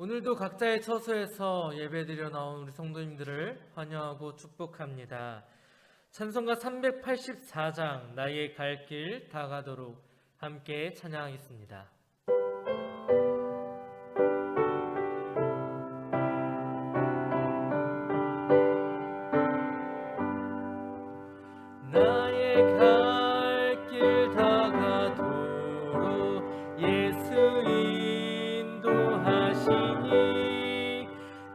오늘도 각자의 처소에서 예배드려 나온 우리 성도님들을 환영하고 축복합니다. 찬송가 384장 나의 갈 길 다가도록 함께 찬양하겠습니다. 나의 갈 길 다가도록 예수 인도하시니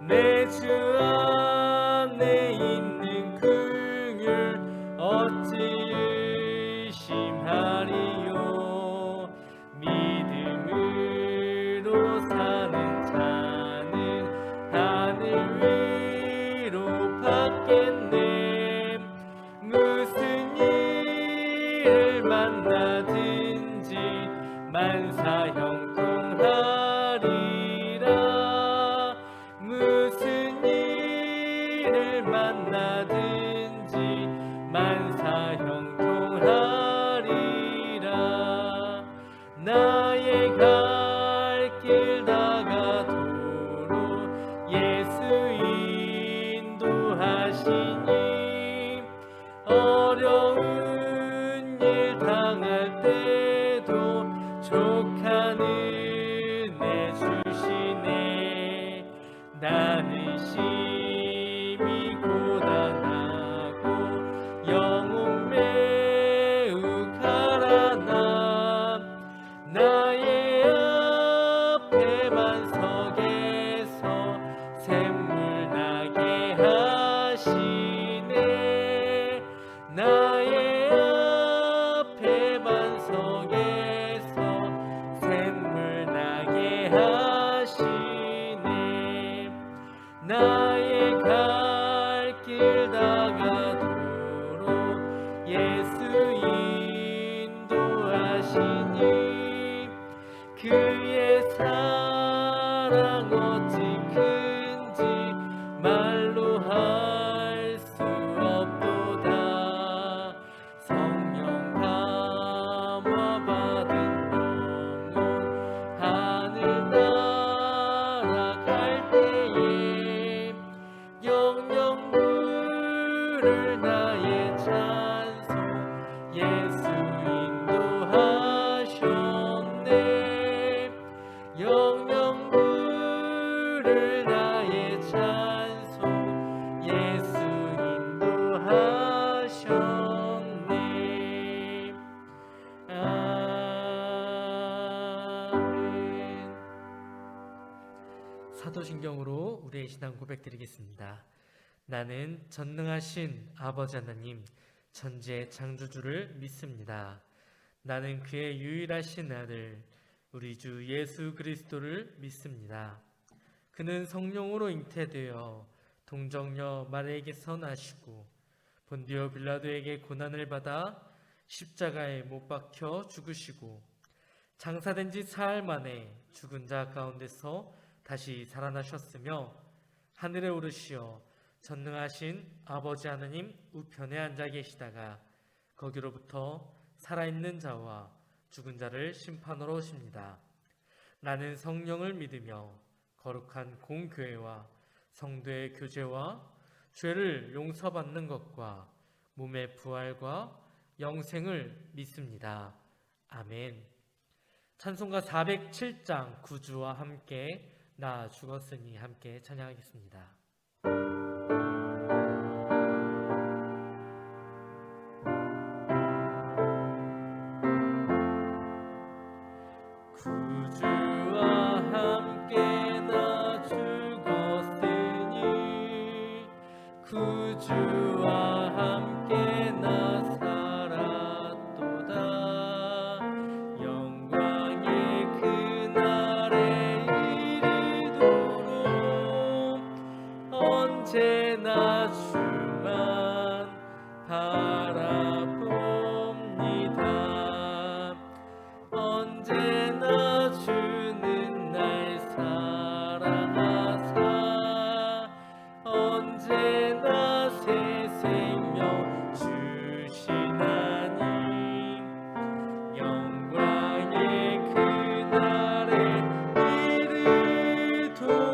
내 주 안에 있는 긍휼 어찌 의심하리요. 믿음으로 사는 자는 하늘 위로 받겠네. 무슨 일을 만나든지 만사형통하리라. 무슨 일을 만나든지 만사형통하리라. 나의 갈 길 다가도록 예수 인도하시니 어려운 일 당할 때도 족한 은혜 주시네. 나는 심히 고단하고 영혼 매우 가라나. 나의 앞에 만석에서 샘물 나게 하시네. 나의 앞에 만석에서 샘물 나게 하시네. 나의 갈 길 다가도록 예수 인도하시니 그의 사랑 어찌 큰지 말로 할 수 없도다. 성령 감화 받은 영혼 하늘나라 갈 때에 영영 부를 나의 찬송 예수 인도하셨네. 영영 부를 나의 찬송 예수 인도하셨네. 아멘. 사도신경으로 우리의 신앙 고백드리겠습니다. 나는 전능하신 아버지 하나님 천지의 창조주를 믿습니다. 나는 그의 유일하신 아들 우리 주 예수 그리스도를 믿습니다. 그는 성령으로 잉태되어 동정녀 마리아에게서 나시고 본디오 빌라도에게 고난을 받아 십자가에 못 박혀 죽으시고 장사된 지 사흘 만에 죽은 자 가운데서 다시 살아나셨으며 하늘에 오르시어 전능하신 아버지 하나님 우편에 앉아 계시다가 거기로부터 살아있는 자와 죽은 자를 심판하러 오십니다. 나는 성령을 믿으며 거룩한 공교회와 성도의 교제와 죄를 용서받는 것과 몸의 부활과 영생을 믿습니다. 아멘. 찬송가 407장 구주와 함께 나 죽었으니 함께 찬양하겠습니다. 구주와 함께 나 죽었으니 구주와 함께 나 살았도다. 영광의 그날에 이르도록 언제나 주만 바라봅니다. 언제나 주는 날 사랑하사 언제나 새 생명 주시나니. 영광의 그날에 이르도록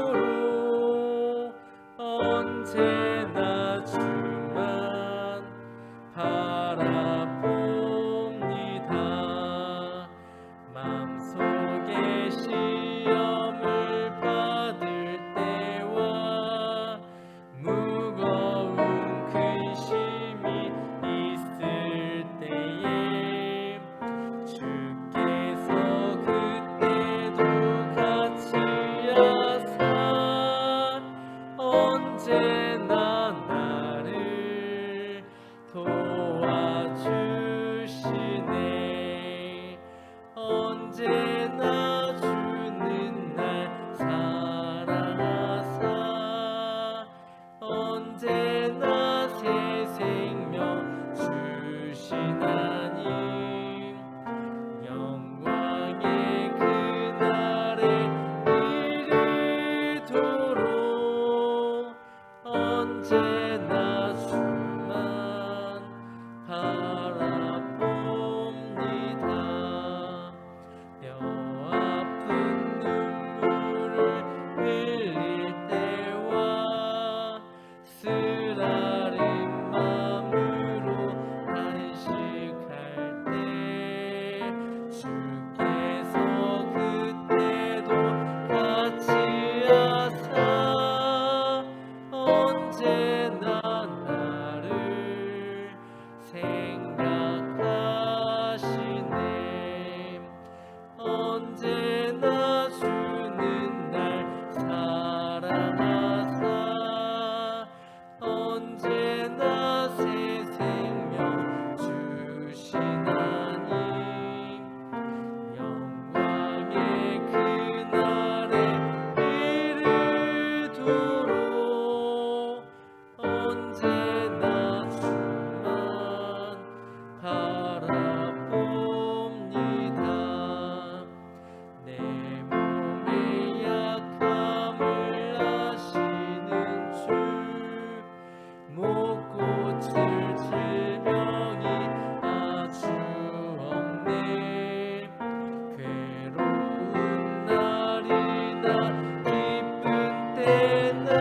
기쁜 때나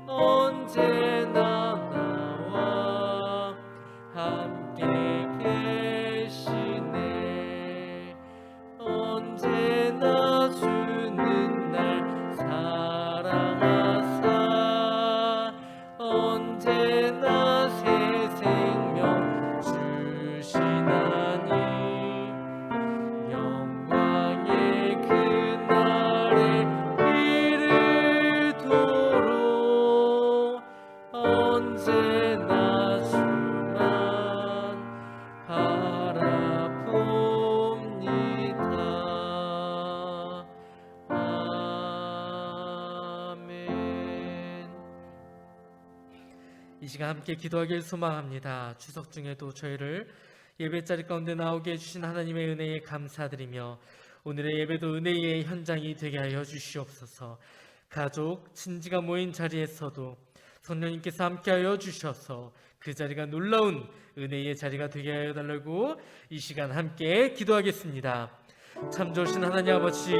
언제나 나와 함께 계시네. 언제나 주는 날 사랑하사 언제나 새 생명 주시나니 영광의 그날에 이르도록 언제나 주만 바라봅니다. 아멘. 이 시간 함께 기도하길 소망합니다. 추석 중에도 저희를 예배자리 가운데 나오게 해주신 하나님의 은혜에 감사드리며 오늘의 예배도 은혜의 현장이 되게 하여 주시옵소서. 가족, 친지가 모인 자리에서도 성령님께서 함께하여 주셔서 그 자리가 놀라운 은혜의 자리가 되게 하여 달라고 이 시간 함께 기도하겠습니다. 참 좋으신 하나님 아버지,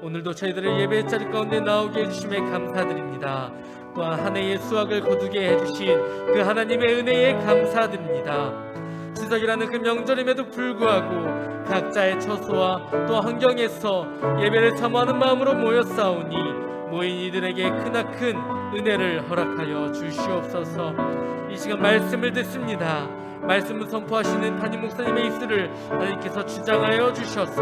오늘도 저희들을 예배 자리 가운데 나오게 해주심에 감사드립니다. 또한 한 해의 수확을 거두게 해주신 그 하나님의 은혜에 감사드립니다. 추석이라는 그 명절임에도 불구하고 각자의 처소와 또 환경에서 예배를 사모하는 마음으로 모였사오니 모인 이들에게 크나큰 은혜를 허락하여 주시옵소서. 이 시간 말씀을 듣습니다. 말씀을 선포하시는 담임 목사님의 입술을 하나님께서 주장하여 주셔서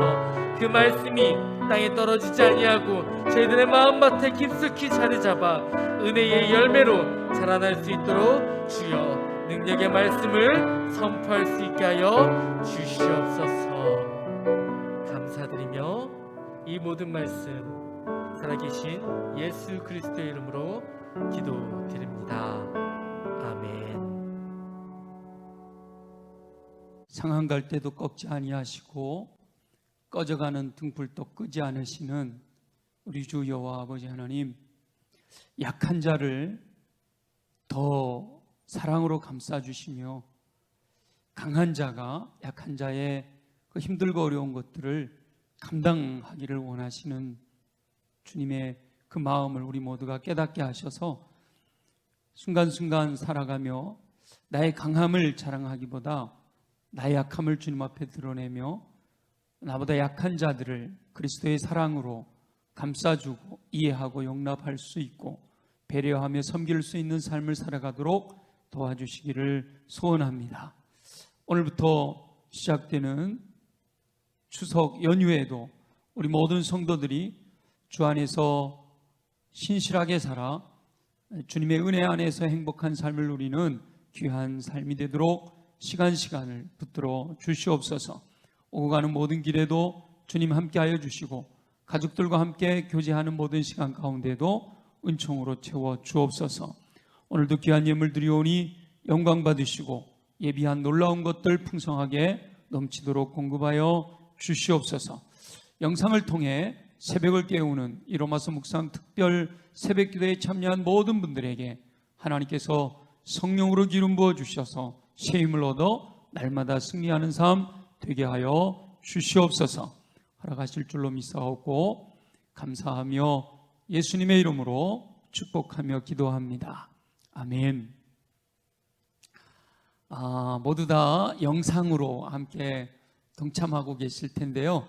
그 말씀이 땅에 떨어지지 아니하고 저희들의 마음밭에 깊숙이 자리 잡아 은혜의 열매로 자라날 수 있도록 주여 능력의 말씀을 선포할 수 있게 하여 주시옵소서. 감사드리며 이 모든 말씀 살아계신 예수 그리스도의 이름으로 기도드립니다. 아멘. 상한 갈 때도 꺾지 아니하시고 꺼져가는 등불도 끄지 않으시는 우리 주 여호와 아버지 하나님, 약한 자를 더 사랑으로 감싸주시며 강한 자가 약한 자의 그 힘들고 어려운 것들을 감당하기를 원하시는 주님의 그 마음을 우리 모두가 깨닫게 하셔서 순간순간 살아가며 나의 강함을 자랑하기보다 나의 약함을 주님 앞에 드러내며 나보다 약한 자들을 그리스도의 사랑으로 감싸주고 이해하고 용납할 수 있고 배려하며 섬길 수 있는 삶을 살아가도록 도와주시기를 소원합니다. 오늘부터 시작되는 추석 연휴에도 우리 모든 성도들이 주 안에서 신실하게 살아 주님의 은혜 안에서 행복한 삶을 누리는 귀한 삶이 되도록 시간을 붙들어 주시옵소서. 오고 가는 모든 길에도 주님 함께하여 주시고 가족들과 함께 교제하는 모든 시간 가운데도 은총으로 채워 주옵소서. 오늘도 귀한 예물 드리오니 영광 받으시고 예비한 놀라운 것들 풍성하게 넘치도록 공급하여 주시옵소서. 영상을 통해 새벽을 깨우는 이 로마서 묵상 특별 새벽기도에 참여한 모든 분들에게 하나님께서 성령으로 기름 부어 주셔서 새 힘을 얻어 날마다 승리하는 삶 되게 하여 주시옵소서. 허락하실 줄로 믿사옵고 감사하며 예수님의 이름으로 축복하며 기도합니다. 아멘. 모두 다 영상으로 함께 동참하고 계실 텐데요.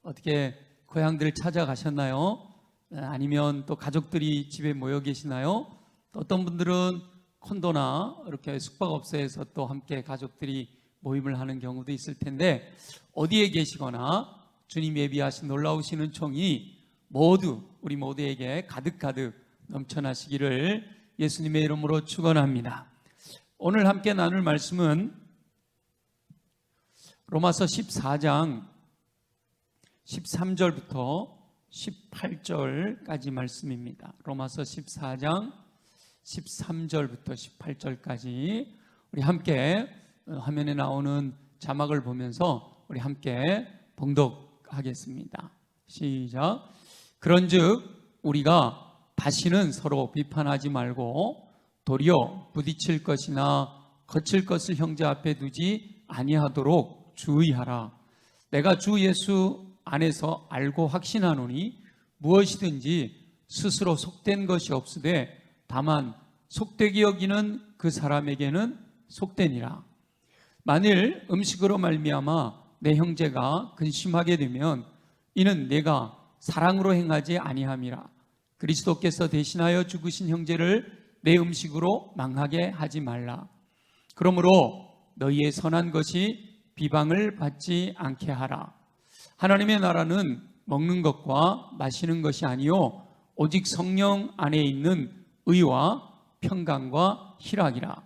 어떻게 고향들 찾아가셨나요? 아니면 또 가족들이 집에 모여 계시나요? 또 어떤 분들은 콘도나 이렇게 숙박업소에서 또 함께 가족들이 모임을 하는 경우도 있을 텐데 어디에 계시거나 주님 예비하신 놀라우신 은총이 모두 우리 모두에게 가득가득 넘쳐나시기를 예수님의 이름으로 축원합니다. 오늘 함께 나눌 말씀은 로마서 14장 13절부터 18절까지 말씀입니다. 로마서 14장 13절부터 18절까지 우리 함께 화면에 나오는 자막을 보면서 우리 함께 봉독하겠습니다. 시작. 그런즉 우리가 다시는 서로 비판하지 말고 도리어 부딪힐 것이나 거칠 것을 형제 앞에 두지 아니하도록 주의하라. 내가 주 예수 안에서 알고 확신하노니 무엇이든지 스스로 속된 것이 없으되 다만 속되게 여기는 그 사람에게는 속되니라. 만일 음식으로 말미암아 내 형제가 근심하게 되면 이는 내가 사랑으로 행하지 아니함이라. 그리스도께서 대신하여 죽으신 형제를 내 음식으로 망하게 하지 말라. 그러므로 너희의 선한 것이 비방을 받지 않게 하라. 하나님의 나라는 먹는 것과 마시는 것이 아니요 오직 성령 안에 있는 의와 평강과 희락이라.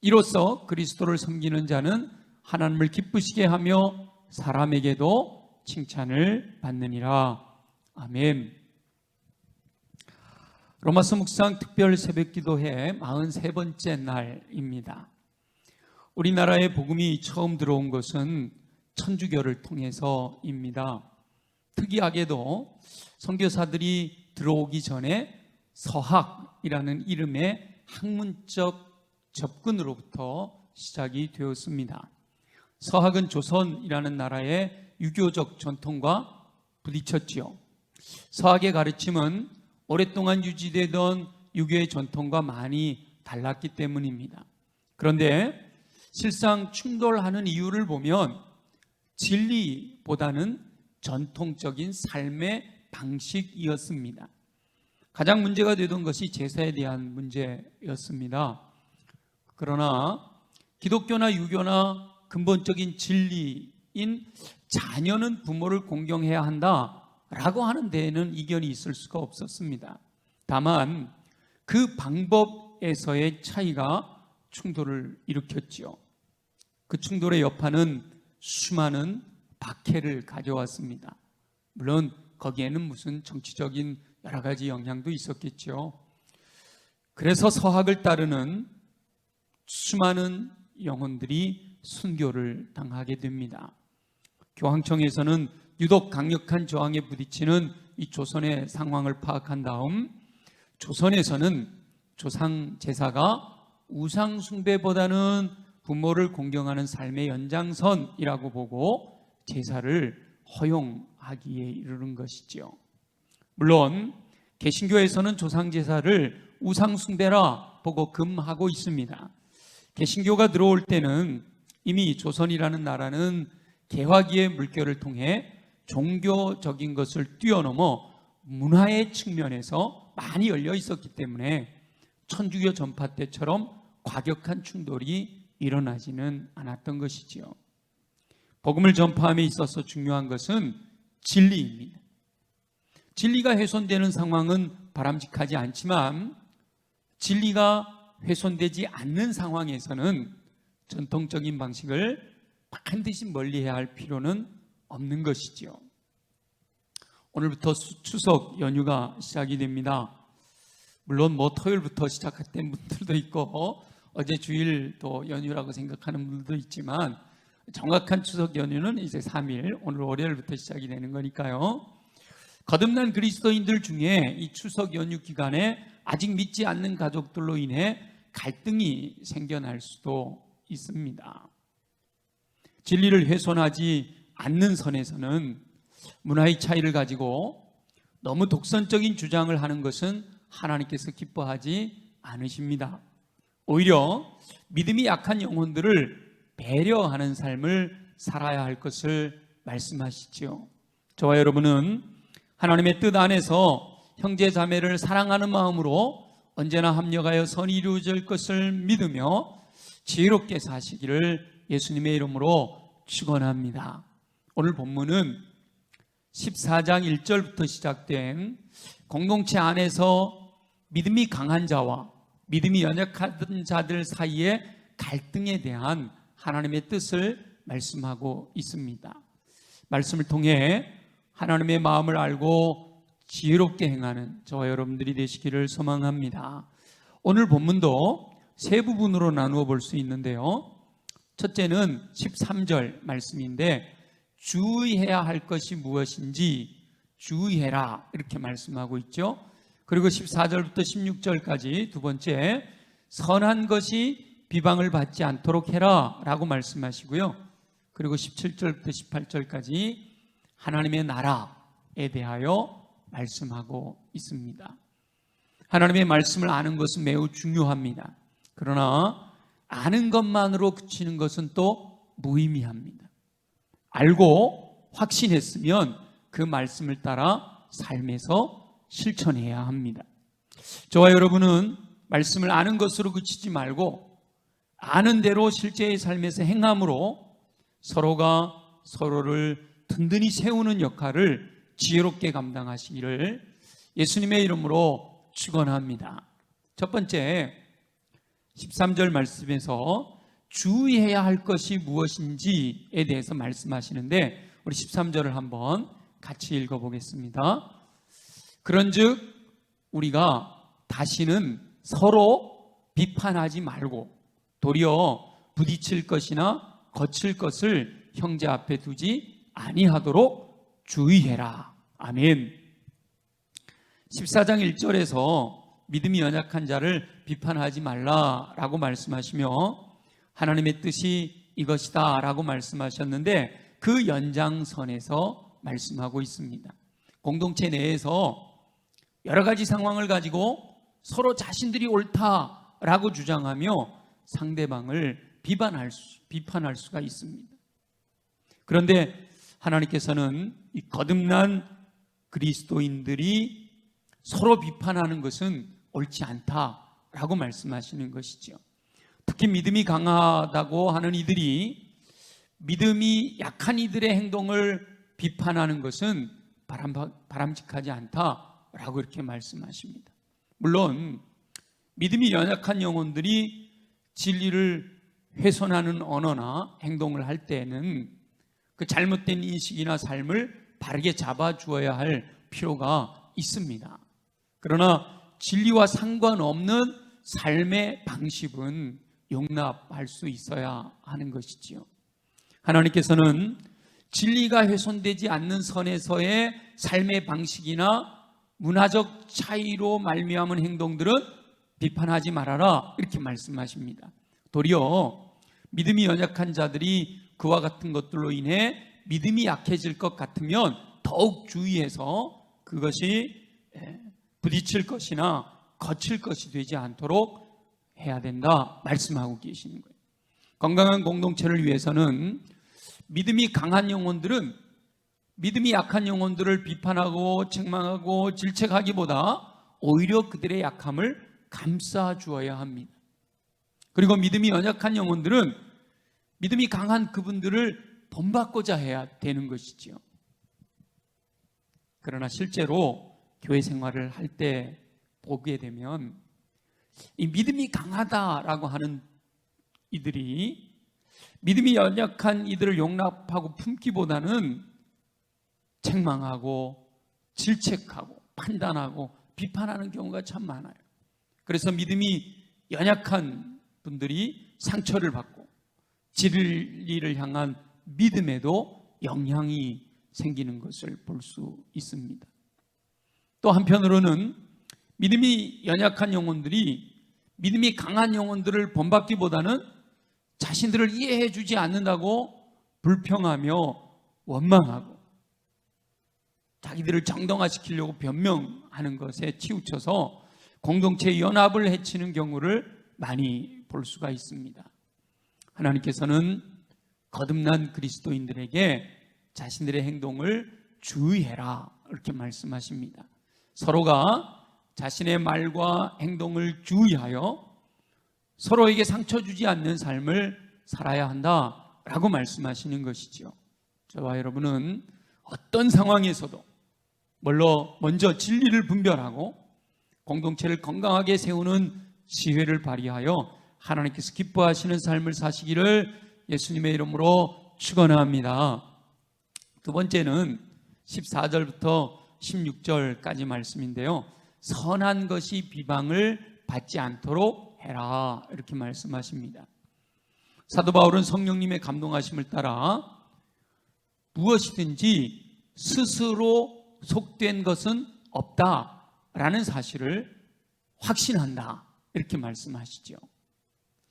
이로써 그리스도를 섬기는 자는 하나님을 기쁘시게 하며 사람에게도 칭찬을 받느니라. 아멘. 로마서 묵상 특별 새벽기도회 43번째 날입니다. 우리나라에 복음이 처음 들어온 것은 천주교를 통해서입니다. 특이하게도 선교사들이 들어오기 전에 서학이라는 이름의 학문적 접근으로부터 시작이 되었습니다. 서학은 조선이라는 나라의 유교적 전통과 부딪혔지요. 서학의 가르침은 오랫동안 유지되던 유교의 전통과 많이 달랐기 때문입니다. 그런데 실상 충돌하는 이유를 보면 진리보다는 전통적인 삶의 방식이었습니다. 가장 문제가 되던 것이 제사에 대한 문제였습니다. 그러나 기독교나 유교나 근본적인 진리인 자녀는 부모를 공경해야 한다라고 하는 데에는 이견이 있을 수가 없었습니다. 다만 그 방법에서의 차이가 충돌을 일으켰지요. 그 충돌의 여파는 수많은 박해를 가져왔습니다. 물론 거기에는 무슨 정치적인 여러 가지 영향도 있었겠죠. 그래서 서학을 따르는 수많은 영혼들이 순교를 당하게 됩니다. 교황청에서는 유독 강력한 저항에 부딪히는 이 조선의 상황을 파악한 다음 조선에서는 조상 제사가 우상 숭배보다는 부모를 공경하는 삶의 연장선이라고 보고 제사를 허용하기에 이르는 것이죠. 물론 개신교에서는 조상 제사를 우상 숭배라 보고 금하고 있습니다. 개신교가 들어올 때는 이미 조선이라는 나라는 개화기의 물결을 통해 종교적인 것을 뛰어넘어 문화의 측면에서 많이 열려 있었기 때문에 천주교 전파 때처럼 과격한 충돌이 일어나지는 않았던 것이지요. 복음을 전파함에 있어서 중요한 것은 진리입니다. 진리가 훼손되는 상황은 바람직하지 않지만 진리가 훼손되지 않는 상황에서는 전통적인 방식을 반드시 멀리해야 할 필요는 없는 것이지요. 오늘부터 추석 연휴가 시작이 됩니다. 물론 토요일부터 시작했던 분들도 있고 어제 주일 또 연휴라고 생각하는 분들도 있지만 정확한 추석 연휴는 이제 3일, 오늘 월요일부터 시작이 되는 거니까요. 거듭난 그리스도인들 중에 이 추석 연휴 기간에 아직 믿지 않는 가족들로 인해 갈등이 생겨날 수도 있습니다. 진리를 훼손하지 않는 선에서는 문화의 차이를 가지고 너무 독선적인 주장을 하는 것은 하나님께서 기뻐하지 않으십니다. 오히려 믿음이 약한 영혼들을 배려하는 삶을 살아야 할 것을 말씀하시지요. 저와 여러분은 하나님의 뜻 안에서 형제 자매를 사랑하는 마음으로 언제나 합력하여 선이 이루어질 것을 믿으며 지혜롭게 사시기를 예수님의 이름으로 축원합니다. 오늘 본문은 14장 1절부터 시작된 공동체 안에서 믿음이 강한 자와 믿음이 연약한 자들 사이의 갈등에 대한 하나님의 뜻을 말씀하고 있습니다. 말씀을 통해 하나님의 마음을 알고 지혜롭게 행하는 저와 여러분들이 되시기를 소망합니다. 오늘 본문도 세 부분으로 나누어 볼 수 있는데요. 첫째는 13절 말씀인데 주의해야 할 것이 무엇인지 주의해라 이렇게 말씀하고 있죠. 그리고 14절부터 16절까지 두 번째 선한 것이 비방을 받지 않도록 해라 라고 말씀하시고요. 그리고 17절부터 18절까지 하나님의 나라에 대하여 말씀하고 있습니다. 하나님의 말씀을 아는 것은 매우 중요합니다. 그러나 아는 것만으로 그치는 것은 또 무의미합니다. 알고 확신했으면 그 말씀을 따라 삶에서 실천해야 합니다. 저와 여러분은 말씀을 아는 것으로 그치지 말고 아는 대로 실제의 삶에서 행함으로 서로가 서로를 든든히 세우는 역할을 지혜롭게 감당하시기를 예수님의 이름으로 축원합니다. 첫 번째 13절 말씀에서 주의해야 할 것이 무엇인지에 대해서 말씀하시는데 우리 13절을 한번 같이 읽어보겠습니다. 그런즉 우리가 다시는 서로 비판하지 말고 도리어 부딪힐 것이나 거칠 것을 형제 앞에 두지 아니하도록 주의해라. 아멘. 14장 1절에서 믿음이 연약한 자를 비판하지 말라라고 말씀하시며 하나님의 뜻이 이것이다 라고 말씀하셨는데 그 연장선에서 말씀하고 있습니다. 공동체 내에서 여러 가지 상황을 가지고 서로 자신들이 옳다라고 주장하며 상대방을 비판할 수가 있습니다. 그런데 하나님께서는 이 거듭난 그리스도인들이 서로 비판하는 것은 옳지 않다라고 말씀하시는 것이죠. 특히 믿음이 강하다고 하는 이들이 믿음이 약한 이들의 행동을 비판하는 것은 바람직하지 않다라고 이렇게 말씀하십니다. 물론 믿음이 연약한 영혼들이 진리를 훼손하는 언어나 행동을 할 때에는 그 잘못된 인식이나 삶을 바르게 잡아주어야 할 필요가 있습니다. 그러나 진리와 상관없는 삶의 방식은 용납할 수 있어야 하는 것이지요. 하나님께서는 진리가 훼손되지 않는 선에서의 삶의 방식이나 문화적 차이로 말미암은 행동들은 비판하지 말아라 이렇게 말씀하십니다. 도리어 믿음이 연약한 자들이 그와 같은 것들로 인해 믿음이 약해질 것 같으면 더욱 주의해서 그것이 부딪힐 것이나 거칠 것이 되지 않도록 해야 된다 말씀하고 계시는 거예요. 건강한 공동체를 위해서는 믿음이 강한 영혼들은 믿음이 약한 영혼들을 비판하고 책망하고 질책하기보다 오히려 그들의 약함을 감싸 주어야 합니다. 그리고 믿음이 연약한 영혼들은 믿음이 강한 그분들을 본받고자 해야 되는 것이지요. 그러나 실제로 교회 생활을 할 때 보게 되면 이 믿음이 강하다라고 하는 이들이 믿음이 연약한 이들을 용납하고 품기보다는 책망하고 질책하고 판단하고 비판하는 경우가 참 많아요. 그래서 믿음이 연약한 분들이 상처를 받고 진리를 향한 믿음에도 영향이 생기는 것을 볼 수 있습니다. 또 한편으로는 믿음이 연약한 영혼들이 믿음이 강한 영혼들을 본받기보다는 자신들을 이해해 주지 않는다고 불평하며 원망하고 자기들을 정당화시키려고 변명하는 것에 치우쳐서 공동체의 연합을 해치는 경우를 많이 볼 수가 있습니다. 하나님께서는 거듭난 그리스도인들에게 자신들의 행동을 주의해라 이렇게 말씀하십니다. 서로가 자신의 말과 행동을 주의하여 서로에게 상처 주지 않는 삶을 살아야 한다라고 말씀하시는 것이죠. 저와 여러분은 어떤 상황에서도 먼저 진리를 분별하고 공동체를 건강하게 세우는 지혜를 발휘하여 하나님께서 기뻐하시는 삶을 사시기를 예수님의 이름으로 축원합니다. 두 번째는 14절부터 16절까지 말씀인데요. 선한 것이 비방을 받지 않도록 해라 이렇게 말씀하십니다. 사도 바울은 성령님의 감동하심을 따라 무엇이든지 스스로 속된 것은 없다라는 사실을 확신한다 이렇게 말씀하시죠.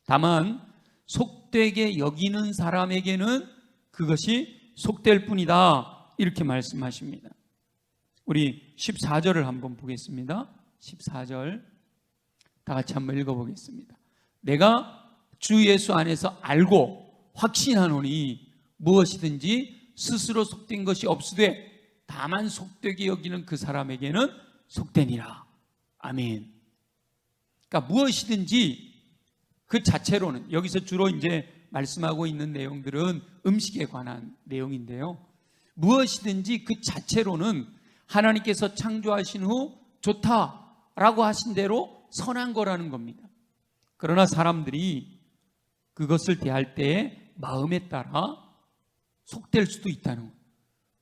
다만 속되게 여기는 사람에게는 그것이 속될 뿐이다 이렇게 말씀하십니다. 우리 14절을 한번 보겠습니다. 14절 다 같이 한번 읽어보겠습니다. 내가 주 예수 안에서 알고 확신하노니 무엇이든지 스스로 속된 것이 없으되 다만 속되게 여기는 그 사람에게는 속되니라. 아멘. 그러니까 무엇이든지 그 자체로는, 여기서 주로 이제 말씀하고 있는 내용들은 음식에 관한 내용인데요, 무엇이든지 그 자체로는 하나님께서 창조하신 후 좋다라고 하신 대로 선한 거라는 겁니다. 그러나 사람들이 그것을 대할 때의 마음에 따라 속될 수도 있다는 거예요.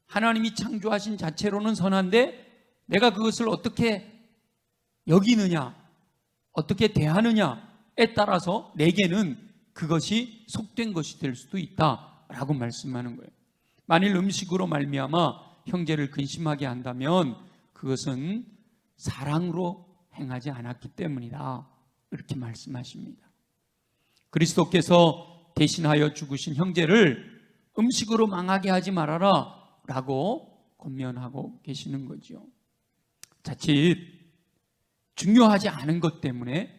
하나님이 창조하신 자체로는 선한데 내가 그것을 어떻게 여기느냐, 어떻게 대하느냐에 따라서 내게는 그것이 속된 것이 될 수도 있다라고 말씀하는 거예요. 만일 음식으로 말미암아 형제를 근심하게 한다면 그것은 사랑으로 행하지 않았기 때문이다, 이렇게 말씀하십니다. 그리스도께서 대신하여 죽으신 형제를 음식으로 망하게 하지 말아라 라고 권면하고 계시는 거죠. 자칫 중요하지 않은 것 때문에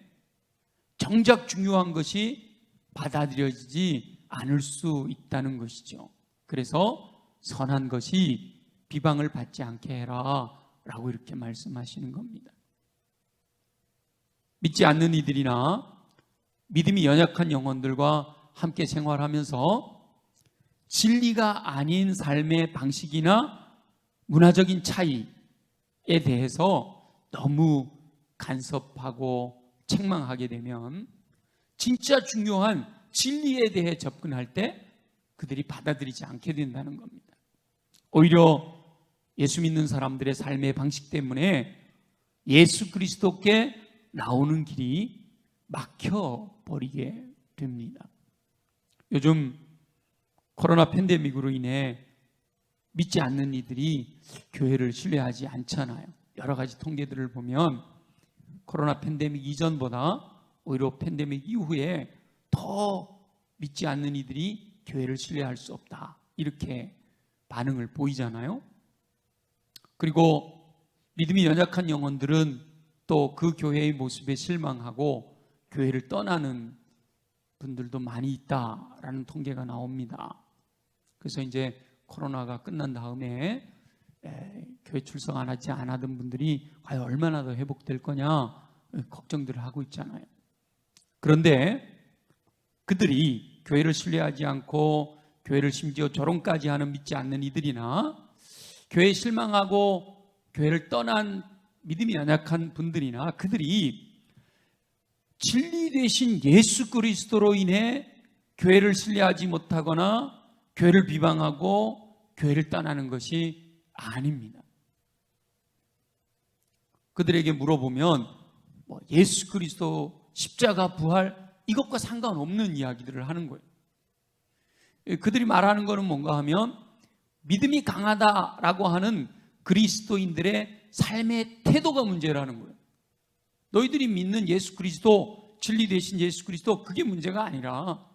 정작 중요한 것이 받아들여지지 않을 수 있다는 것이죠. 그래서 선한 것이 비방을 받지 않게 해라 라고 이렇게 말씀하시는 겁니다. 믿지 않는 이들이나 믿음이 연약한 영혼들과 함께 생활하면서 진리가 아닌 삶의 방식이나 문화적인 차이에 대해서 너무 간섭하고 책망하게 되면 진짜 중요한 진리에 대해 접근할 때 그들이 받아들이지 않게 된다는 겁니다. 오히려 예수 믿는 사람들의 삶의 방식 때문에 예수 그리스도께 나오는 길이 막혀버리게 됩니다. 요즘 코로나 팬데믹으로 인해 믿지 않는 이들이 교회를 신뢰하지 않잖아요. 여러 가지 통계들을 보면 코로나 팬데믹 이전보다 오히려 팬데믹 이후에 더 믿지 않는 이들이 교회를 신뢰할 수 없다, 이렇게 반응을 보이잖아요. 그리고 믿음이 연약한 영혼들은 또 그 교회의 모습에 실망하고 교회를 떠나는 분들도 많이 있다라는 통계가 나옵니다. 그래서 이제 코로나가 끝난 다음에 교회 출석 안 하던 분들이 과연 얼마나 더 회복될 거냐 걱정들을 하고 있잖아요. 그런데 그들이 교회를 신뢰하지 않고 교회를 심지어 조롱까지 하는 믿지 않는 이들이나 교회에 실망하고 교회를 떠난 믿음이 연약한 분들이나 그들이 진리 되신 예수 그리스도로 인해 교회를 신뢰하지 못하거나 교회를 비방하고 교회를 떠나는 것이 아닙니다. 그들에게 물어보면 예수 그리스도 십자가 부활 이것과 상관없는 이야기들을 하는 거예요. 그들이 말하는 것은 뭔가 하면 믿음이 강하다라고 하는 그리스도인들의 삶의 태도가 문제라는 거예요. 너희들이 믿는 예수 그리스도, 진리 되신 예수 그리스도, 그게 문제가 아니라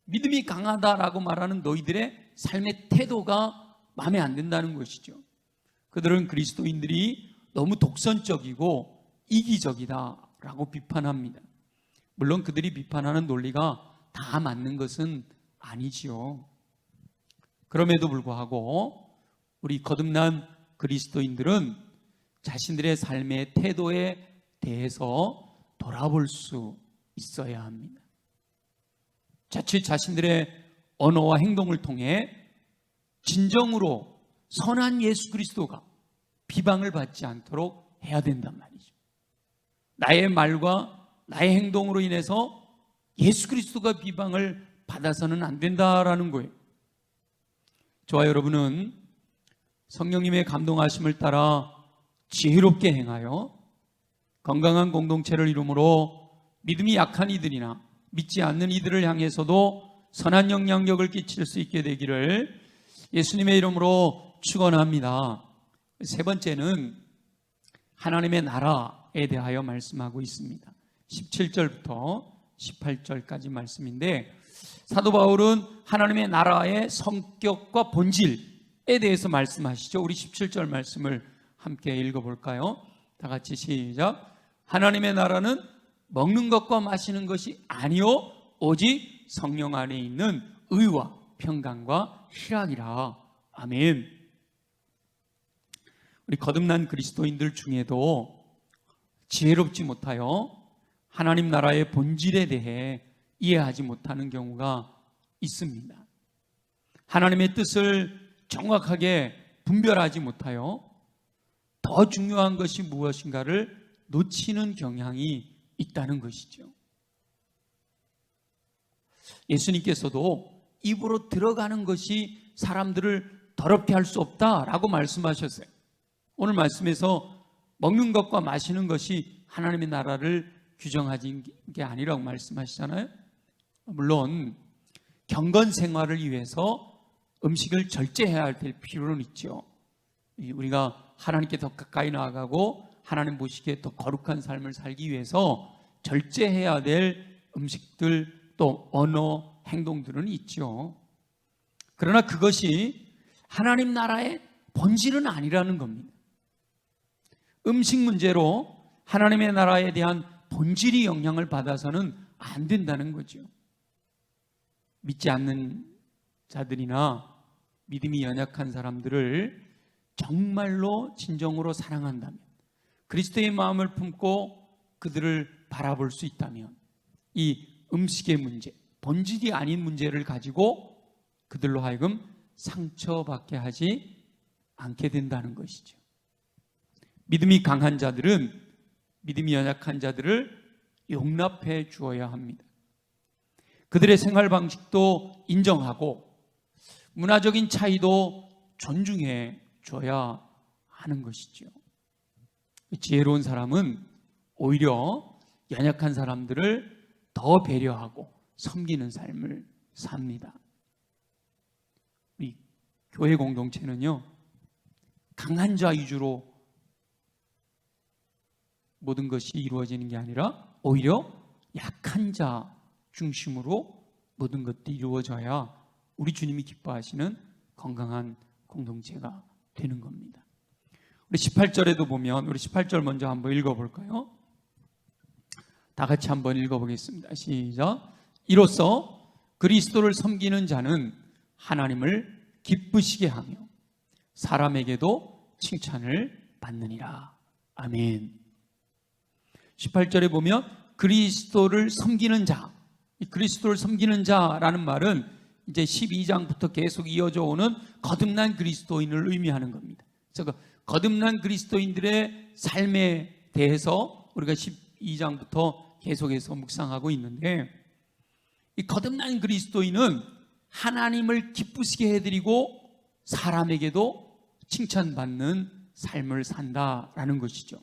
믿음이 강하다라고 말하는 너희들의 삶의 태도가 마음에 안 든다는 것이죠. 그들은 그리스도인들이 너무 독선적이고 이기적이다라고 비판합니다. 물론 그들이 비판하는 논리가 다 맞는 것은 아니지요. 그럼에도 불구하고 우리 거듭난 그리스도인들은 자신들의 삶의 태도에 대해서 돌아볼 수 있어야 합니다. 자칫 자신들의 언어와 행동을 통해 진정으로 선한 예수 그리스도가 비방을 받지 않도록 해야 된단 말이죠. 나의 말과 나의 행동으로 인해서 예수 그리스도가 비방을 받아서는 안 된다라는 거예요. 저와 여러분은 성령님의 감동하심을 따라 지혜롭게 행하여 건강한 공동체를 이루므로 믿음이 약한 이들이나 믿지 않는 이들을 향해서도 선한 영향력을 끼칠 수 있게 되기를 예수님의 이름으로 축원합니다. 세 번째는 하나님의 나라에 대하여 말씀하고 있습니다. 17절부터 18절까지 말씀인데 사도 바울은 하나님의 나라의 성격과 본질에 대해서 말씀하시죠. 우리 17절 말씀을 함께 읽어볼까요? 다 같이 시작. 하나님의 나라는 먹는 것과 마시는 것이 아니요 오직 성령 안에 있는 의와 평강과 희락이라. 아멘. 우리 거듭난 그리스도인들 중에도 지혜롭지 못하여 하나님 나라의 본질에 대해 이해하지 못하는 경우가 있습니다. 하나님의 뜻을 정확하게 분별하지 못하여 더 중요한 것이 무엇인가를 놓치는 경향이 있다는 것이죠. 예수님께서도 입으로 들어가는 것이 사람들을 더럽게 할 수 없다라고 말씀하셨어요. 오늘 말씀에서 먹는 것과 마시는 것이 하나님의 나라를 규정하는 게 아니라고 말씀하시잖아요. 물론 경건 생활을 위해서 음식을 절제해야 될 필요는 있죠. 우리가 하나님께 더 가까이 나아가고 하나님 보시기에 더 거룩한 삶을 살기 위해서 절제해야 될 음식들 또 언어, 행동들은 있죠. 그러나 그것이 하나님 나라의 본질은 아니라는 겁니다. 음식 문제로 하나님의 나라에 대한 본질이 영향을 받아서는 안 된다는 거죠. 믿지 않는 자들이나 믿음이 연약한 사람들을 정말로 진정으로 사랑한다면, 그리스도의 마음을 품고 그들을 바라볼 수 있다면 이 음식의 문제, 본질이 아닌 문제를 가지고 그들로 하여금 상처받게 하지 않게 된다는 것이죠. 믿음이 강한 자들은 믿음이 연약한 자들을 용납해 주어야 합니다. 그들의 생활 방식도 인정하고 문화적인 차이도 존중해 줘야 하는 것이죠. 지혜로운 사람은 오히려 연약한 사람들을 더 배려하고 섬기는 삶을 삽니다. 우리 교회 공동체는요, 강한 자 위주로 모든 것이 이루어지는 게 아니라 오히려 약한 자 중심으로 모든 것들이 이루어져야 우리 주님이 기뻐하시는 건강한 공동체가 되는 겁니다. 우리 18절에도 보면, 우리 18절 먼저 한번 읽어볼까요? 다 같이 한번 읽어보겠습니다. 시작. 이로써 그리스도를 섬기는 자는 하나님을 기쁘시게 하며 사람에게도 칭찬을 받느니라. 아멘. 18절에 보면 그리스도를 섬기는 자, 그리스도를 섬기는 자라는 말은 이제 12장부터 계속 이어져 오는 거듭난 그리스도인을 의미하는 겁니다. 그래서 거듭난 그리스도인들의 삶에 대해서 우리가 12장부터 계속해서 묵상하고 있는데, 이 거듭난 그리스도인은 하나님을 기쁘시게 해드리고 사람에게도 칭찬받는 삶을 산다라는 것이죠.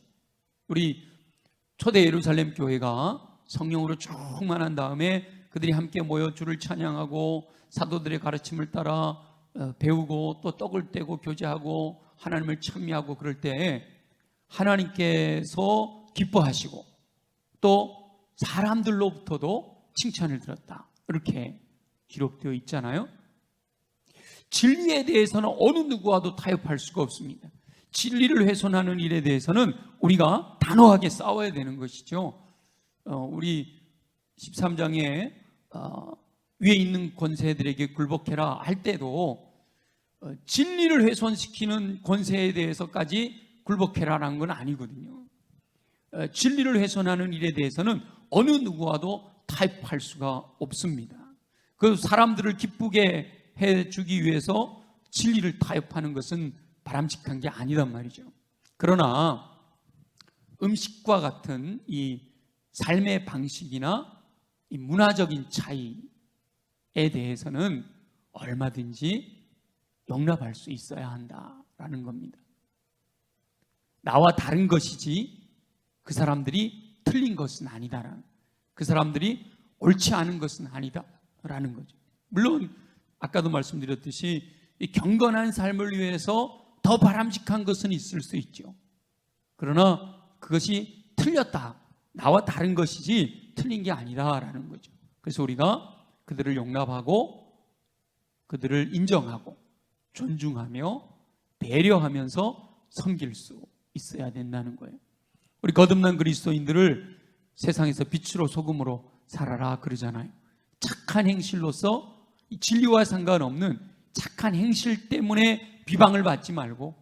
우리 초대 예루살렘 교회가 성령으로 충만한 다음에 그들이 함께 모여 주를 찬양하고 사도들의 가르침을 따라 배우고 또 떡을 떼고 교제하고 하나님을 찬미하고 그럴 때 하나님께서 기뻐하시고 또 사람들로부터도 칭찬을 들었다, 이렇게 기록되어 있잖아요. 진리에 대해서는 어느 누구와도 타협할 수가 없습니다. 진리를 훼손하는 일에 대해서는 우리가 단호하게 싸워야 되는 것이죠. 우리 13장에 위에 있는 권세들에게 굴복해라 할 때도 진리를 훼손시키는 권세에 대해서까지 굴복해라라는 건 아니거든요. 진리를 훼손하는 일에 대해서는 어느 누구와도 타협할 수가 없습니다. 그 사람들을 기쁘게 해주기 위해서 진리를 타협하는 것은 바람직한 게 아니란 말이죠. 그러나 음식과 같은 이 삶의 방식이나 이 문화적인 차이에 대해서는 얼마든지 용납할 수 있어야 한다라는 겁니다. 나와 다른 것이지 그 사람들이 틀린 것은 아니다라는, 그 사람들이 옳지 않은 것은 아니다라는 거죠. 물론 아까도 말씀드렸듯이 이 경건한 삶을 위해서 더 바람직한 것은 있을 수 있죠. 그러나 그것이 틀렸다, 나와 다른 것이지 틀린 게 아니다라는 거죠. 그래서 우리가 그들을 용납하고 그들을 인정하고 존중하며 배려하면서 섬길 수 있어야 된다는 거예요. 우리 거듭난 그리스도인들을 세상에서 빛으로 소금으로 살아라 그러잖아요. 착한 행실로서 진리와 상관없는 착한 행실 때문에 비방을 받지 말고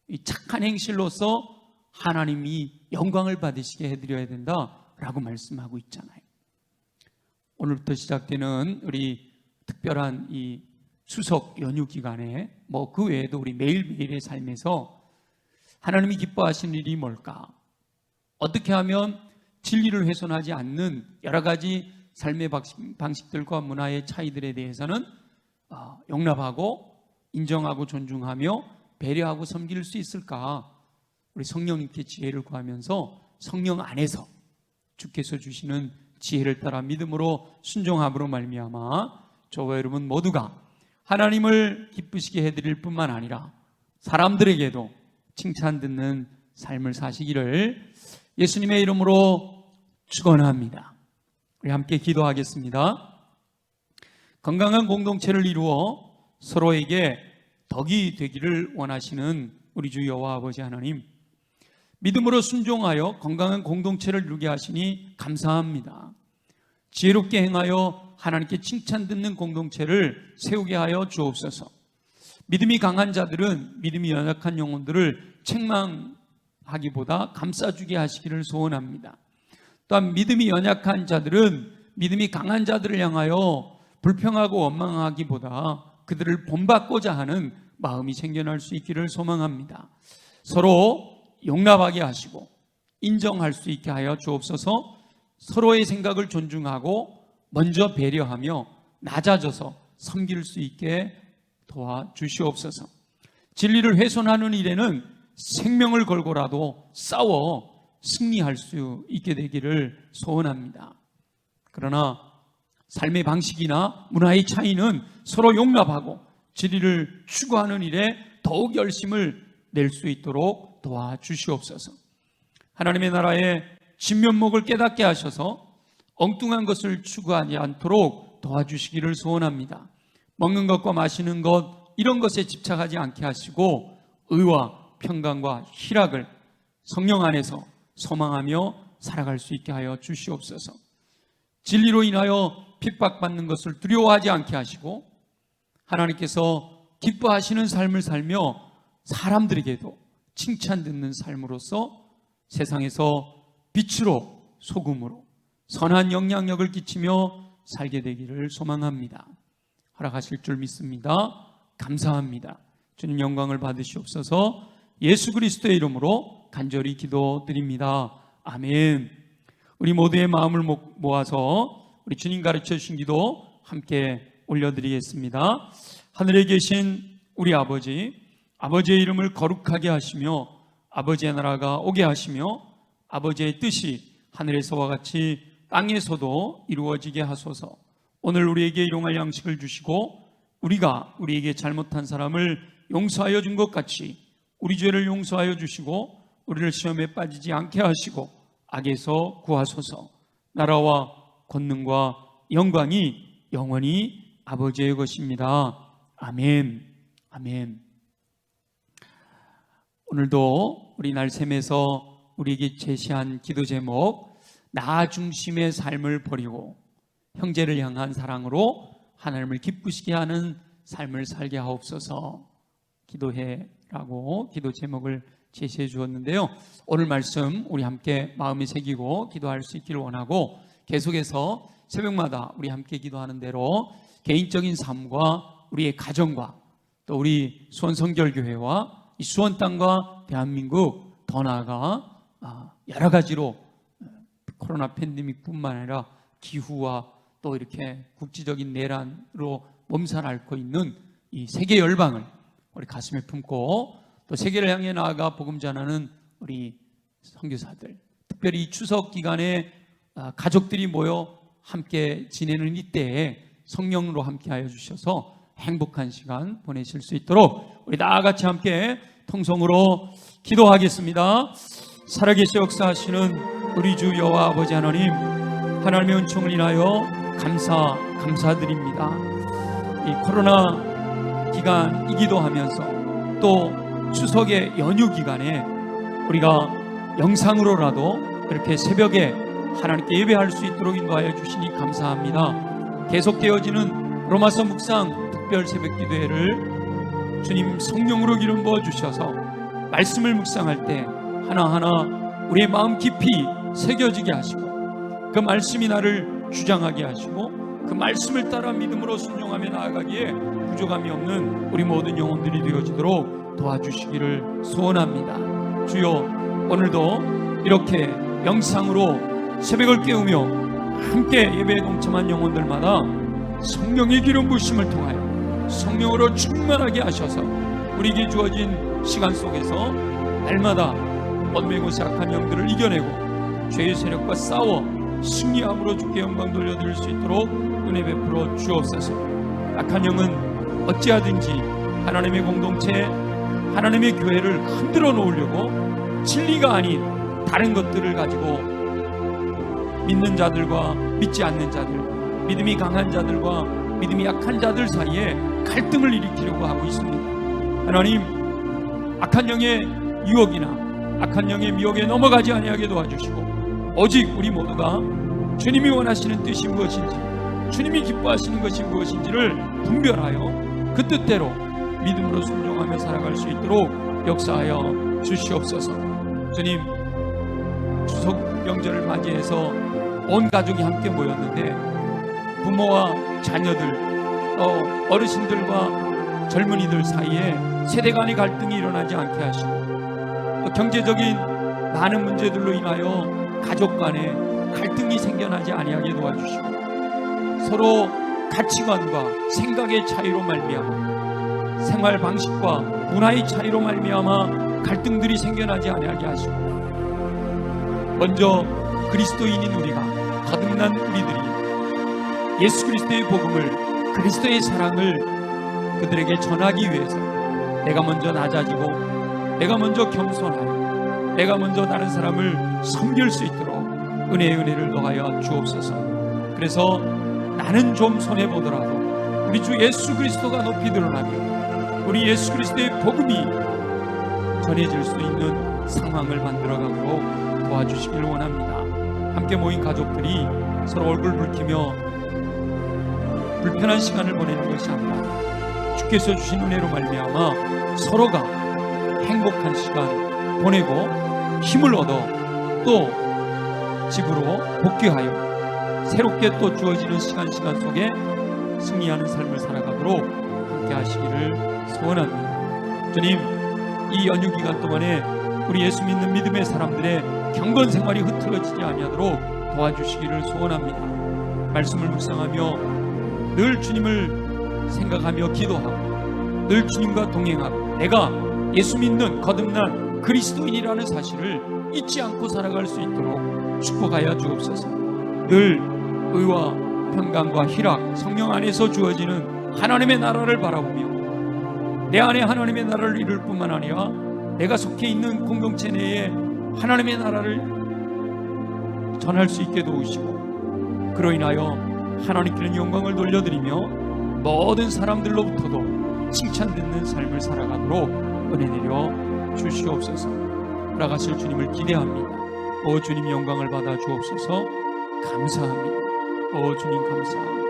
이 착한 행실로서 하나님이 영광을 받으시게 해드려야 된다라고 말씀하고 있잖아요. 오늘부터 시작되는 우리 특별한 이 추석 연휴 기간에 그 외에도 우리 매일매일의 삶에서 하나님이 기뻐하시는 일이 뭘까? 어떻게 하면 진리를 훼손하지 않는 여러 가지 삶의 방식들과 문화의 차이들에 대해서는 용납하고 인정하고 존중하며 배려하고 섬길 수 있을까? 우리 성령님께 지혜를 구하면서 성령 안에서 주께서 주시는 지혜를 따라 믿음으로 순종함으로 말미암아 저와 여러분 모두가 하나님을 기쁘시게 해드릴 뿐만 아니라 사람들에게도 칭찬 듣는 삶을 사시기를 예수님의 이름으로 축원합니다. 우리 함께 기도하겠습니다. 건강한 공동체를 이루어 서로에게 덕이 되기를 원하시는 우리 주 여호와 아버지 하나님, 믿음으로 순종하여 건강한 공동체를 이루게 하시니 감사합니다. 지혜롭게 행하여 하나님께 칭찬 듣는 공동체를 세우게 하여 주옵소서. 믿음이 강한 자들은 믿음이 연약한 영혼들을 책망하기보다 감싸주게 하시기를 소원합니다. 또한 믿음이 연약한 자들은 믿음이 강한 자들을 향하여 불평하고 원망하기보다 그들을 본받고자 하는 마음이 생겨날 수 있기를 소망합니다. 서로 용납하게 하시고 인정할 수 있게 하여 주옵소서. 서로의 생각을 존중하고 먼저 배려하며 낮아져서 섬길 수 있게 도와주시옵소서. 진리를 훼손하는 일에는 생명을 걸고라도 싸워 승리할 수 있게 되기를 소원합니다. 그러나 삶의 방식이나 문화의 차이는 서로 용납하고 진리를 추구하는 일에 더욱 열심을 낼 수 있도록 도와주시옵소서. 하나님의 나라의 진면목을 깨닫게 하셔서 엉뚱한 것을 추구하지 않도록 도와주시기를 소원합니다. 먹는 것과 마시는 것 이런 것에 집착하지 않게 하시고 의와 평강과 희락을 성령 안에서 소망하며 살아갈 수 있게 하여 주시옵소서. 진리로 인하여 핍박받는 것을 두려워하지 않게 하시고 하나님께서 기뻐하시는 삶을 살며 사람들에게도 칭찬 듣는 삶으로서 세상에서 빛으로 소금으로 선한 영향력을 끼치며 살게 되기를 소망합니다. 허락하실 줄 믿습니다. 감사합니다. 주님 영광을 받으시옵소서. 예수 그리스도의 이름으로 간절히 기도드립니다. 아멘. 우리 모두의 마음을 모아서 우리 주님 가르쳐 주신 기도 함께 올려드리겠습니다. 하늘에 계신 우리 아버지, 아버지의 이름을 거룩하게 하시며 아버지의 나라가 오게 하시며 아버지의 뜻이 하늘에서와 같이 땅에서도 이루어지게 하소서. 오늘 우리에게 일용할 양식을 주시고 우리가 우리에게 잘못한 사람을 용서하여 준 것 같이 우리 죄를 용서하여 주시고 우리를 시험에 빠지지 않게 하시고 악에서 구하소서. 나라와 권능과 영광이 영원히 아버지의 것입니다. 아멘. 아멘. 오늘도 우리 날샘에서 우리에게 제시한 기도 제목, 나 중심의 삶을 버리고 형제를 향한 사랑으로 하나님을 기쁘시게 하는 삶을 살게 하옵소서. 기도해라고 기도 제목을 제시해 주었는데요. 오늘 말씀 우리 함께 마음에 새기고 기도할 수 있기를 원하고 계속해서 새벽마다 우리 함께 기도하는 대로 개인적인 삶과 우리의 가정과 또 우리 수원성결교회와 이 수원 땅과 대한민국 더 나아가 여러 가지로 코로나 팬데믹뿐만 아니라 기후와 또 이렇게 국지적인 내란으로 몸살 앓고 있는 이 세계 열방을 우리 가슴에 품고 또 세계를 향해 나아가 복음 전하는 우리 선교사들, 특별히 이 추석 기간에 가족들이 모여 함께 지내는 이때에 성령으로 함께하여 주셔서 행복한 시간 보내실 수 있도록 우리 다 같이 함께 통성으로 기도하겠습니다. 살아계시 역사하시는 우리 주 여호와 아버지 하나님, 하나님의 은총을 인하여 감사드립니다. 이 코로나 기간이기도 하면서 또 추석의 연휴 기간에 우리가 영상으로라도 이렇게 새벽에 하나님께 예배할 수 있도록 인도하여 주시니 감사합니다. 계속되어지는 로마서 묵상 특별 새벽 기도회를 주님 성령으로 기름 부어 주셔서 말씀을 묵상할 때 하나하나 우리의 마음 깊이 새겨지게 하시고 그 말씀이 나를 주장하게 하시고 그 말씀을 따라 믿음으로 순종하며 나아가기에 부족함이 없는 우리 모든 영혼들이 되어지도록 도와주시기를 소원합니다. 주여, 오늘도 이렇게 영상으로 새벽을 깨우며 함께 예배에 동참한 영혼들마다 성령의 기름 부으심을 통하여 성령으로 충만하게 하셔서 우리에게 주어진 시간 속에서 날마다 어둠의 곳에 악한 영들을 이겨내고 죄의 세력과 싸워 승리함으로 주께 영광 돌려드릴 수 있도록 은혜 베풀어 주옵소서. 악한 영은 어찌하든지 하나님의 공동체, 하나님의 교회를 흔들어 놓으려고 진리가 아닌 다른 것들을 가지고 믿는 자들과 믿지 않는 자들, 믿음이 강한 자들과 믿음이 약한 자들 사이에 갈등을 일으키려고 하고 있습니다. 하나님, 악한 영의 유혹이나 악한 영의 미혹에 넘어가지 아니하게 도와주시고 오직 우리 모두가 주님이 원하시는 뜻이 무엇인지, 주님이 기뻐하시는 것이 무엇인지를 분별하여 그 뜻대로 믿음으로 순종하며 살아갈 수 있도록 역사하여 주시옵소서. 주님, 추석 명절을 맞이해서 온 가족이 함께 모였는데 부모와 자녀들, 어르신들과 젊은이들 사이에 세대 간의 갈등이 일어나지 않게 하시고 또 경제적인 많은 문제들로 인하여 가족 간에 갈등이 생겨나지 아니하게 도와주시고 서로 가치관과 생각의 차이로 말미암아 생활 방식과 문화의 차이로 말미암아 갈등들이 생겨나지 아니하게 하시고 먼저 그리스도인인 우리가 거듭난 우리들이 예수 그리스도의 복음을, 그리스도의 사랑을 그들에게 전하기 위해서 내가 먼저 낮아지고 내가 먼저 겸손하여 내가 먼저 다른 사람을 섬길 수 있도록 은혜의 은혜를 더하여 주옵소서. 그래서 나는 좀 손해보더라도 우리 주 예수 그리스도가 높이 드러나며 우리 예수 그리스도의 복음이 전해질 수 있는 상황을 만들어가도록 도와주시기를 원합니다. 함께 모인 가족들이 서로 얼굴 붉히며 불편한 시간을 보내는 것이 아니라 주께서 주신 은혜로 말미암아 서로가 행복한 시간 보내고 힘을 얻어 또 집으로 복귀하여 새롭게 또 주어지는 시간 속에 승리하는 삶을 살아가도록 함께 하시기를 소원합니다. 주님, 이 연휴 기간 동안에 우리 예수 믿는 믿음의 사람들의 경건 생활이 흐트러지지 아니하도록 도와주시기를 소원합니다. 말씀을 묵상하며 늘 주님을 생각하며 기도하고 늘 주님과 동행하고 내가 예수 믿는 거듭난 그리스도인이라는 사실을 잊지 않고 살아갈 수 있도록 축복하여 주옵소서. 늘 의와 평강과 희락, 성령 안에서 주어지는 하나님의 나라를 바라보며 내 안에 하나님의 나라를 이룰 뿐만 아니라 내가 속해 있는 공동체 내에 하나님의 나라를 전할 수 있게 도우시고 그로 인하여 하나님께는 영광을 돌려드리며 모든 사람들로부터도 칭찬받는 삶을 살아가도록 은혜 내려 주시옵소서. 돌아가실 주님을 기대합니다. 오 주님, 영광을 받아 주옵소서. 감사합니다. 오 주님, 감사합니다.